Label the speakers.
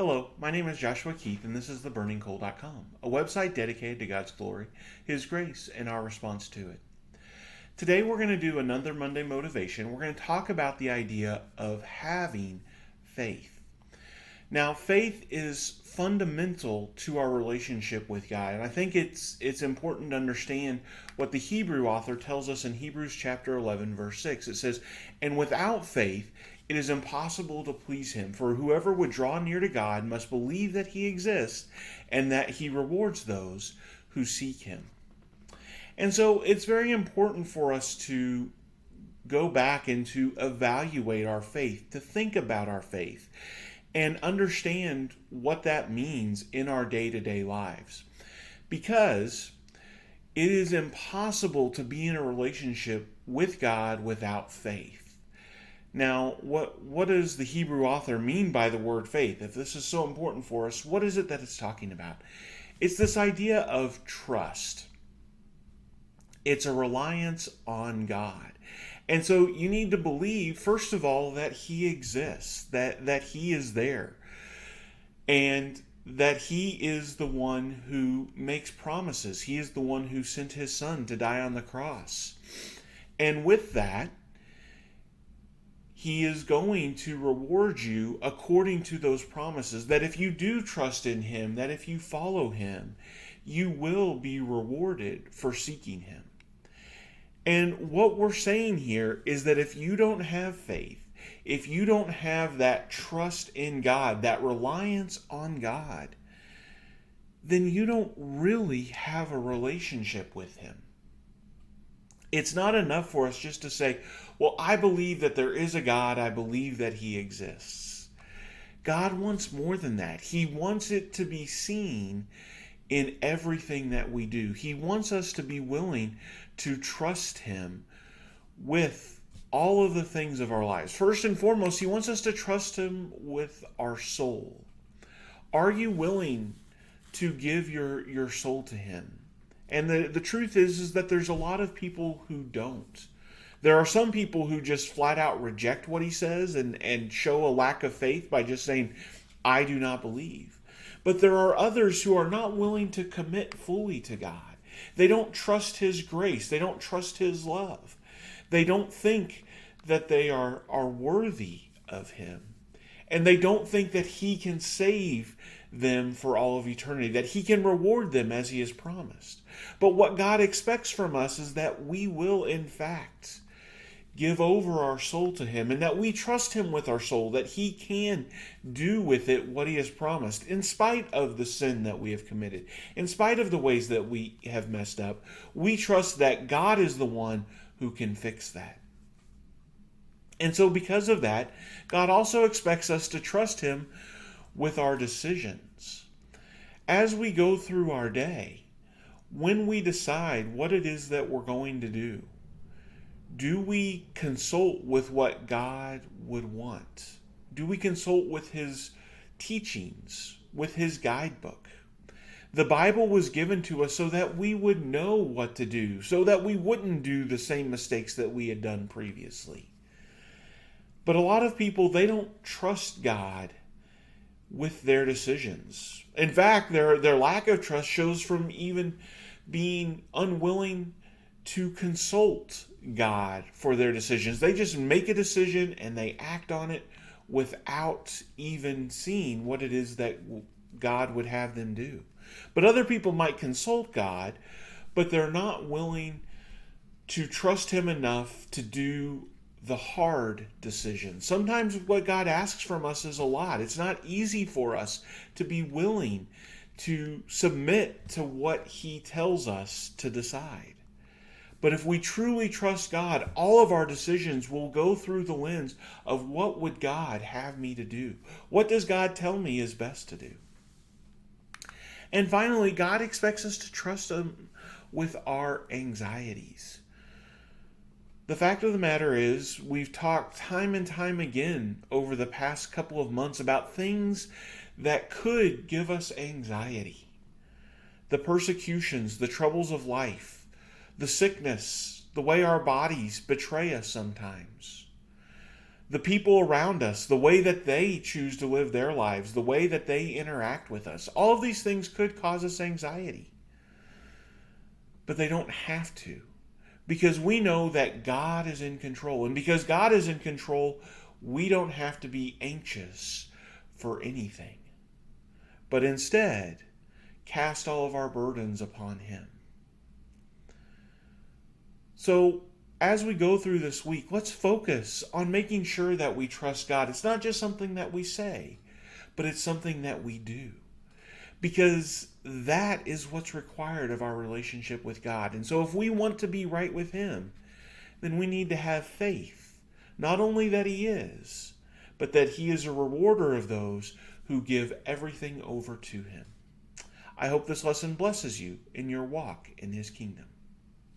Speaker 1: Hello, my name is Joshua Keith, and this is theburningcoal.com, a website dedicated to God's glory, His grace, and our response to it. Today we're going to do another Monday motivation. We're going to talk about the idea of having faith. Now, faith is fundamental to our relationship with God, and I think it's important to understand what the Hebrew author tells us in Hebrews chapter 11, verse 6. It says, "And without faith it is impossible to please Him, for whoever would draw near to God must believe that He exists and that He rewards those who seek Him." And so it's very important for us to go back and to evaluate our faith, to think about our faith, and understand what that means in our day-to-day lives. Because it is impossible to be in a relationship with God without faith. Now, what does the Hebrew author mean by the word faith? If this is so important for us, what is it that it's talking about? It's this idea of trust. It's a reliance on God. And so you need to believe, first of all, that He exists, that He is there, and that He is the one who makes promises. He is the one who sent His Son to die on the cross. And with that, He is going to reward you according to those promises, that if you do trust in Him, that if you follow Him, you will be rewarded for seeking Him. And what we're saying here is that if you don't have faith, if you don't have that trust in God, that reliance on God, then you don't really have a relationship with Him. It's not enough for us just to say, well, I believe that there is a God, I believe that He exists. God wants more than that. He wants it to be seen in everything that we do. He wants us to be willing to trust Him with all of the things of our lives. First and foremost, He wants us to trust Him with our soul. Are you willing to give your soul to Him? And the truth is that there's a lot of people who don't. There are some people who just flat out reject what He says and show a lack of faith by just saying, I do not believe. But there are others who are not willing to commit fully to God. They don't trust His grace. They don't trust His love. They don't think that they are worthy of Him. And they don't think that He can save them for all of eternity, that He can reward them as He has promised. But what God expects from us is that we will, in fact, give over our soul to Him, and that we trust Him with our soul, that He can do with it what He has promised, in spite of the sin that we have committed, in spite of the ways that we have messed up. We trust that God is the one who can fix that. And so because of that, God also expects us to trust Him with our decisions. As we go through our day, when we decide what it is that we're going to do we consult with what God would want? Do we consult with His teachings, with His guidebook? The Bible was given to us so that we would know what to do, so that we wouldn't do the same mistakes that we had done previously. But a lot of people, they don't trust God with their decisions. In fact, their lack of trust shows from even being unwilling to consult God for their decisions. They just make a decision and they act on it without even seeing what it is that God would have them do. But other people might consult God, but they're not willing to trust Him enough to do the hard decision. Sometimes what God asks from us is a lot. It's not easy for us to be willing to submit to what He tells us to decide. But if we truly trust God, all of our decisions will go through the lens of what would God have me to do? What does God tell me is best to do? And finally, God expects us to trust Him with our anxieties. The fact of the matter is, we've talked time and time again over the past couple of months about things that could give us anxiety. The persecutions, the troubles of life, the sickness, the way our bodies betray us sometimes. the people around us, the way that they choose to live their lives, the way that they interact with us. All of these things could cause us anxiety. But they don't have to. Because we know that God is in control. And because God is in control, we don't have to be anxious for anything. But instead, cast all of our burdens upon Him. So, as we go through this week, let's focus on making sure that we trust God. It's not just something that we say, but it's something that we do. Because that is what's required of our relationship with God. And so if we want to be right with Him, then we need to have faith. Not only that He is, but that He is a rewarder of those who give everything over to Him. I hope this lesson blesses you in your walk in His kingdom.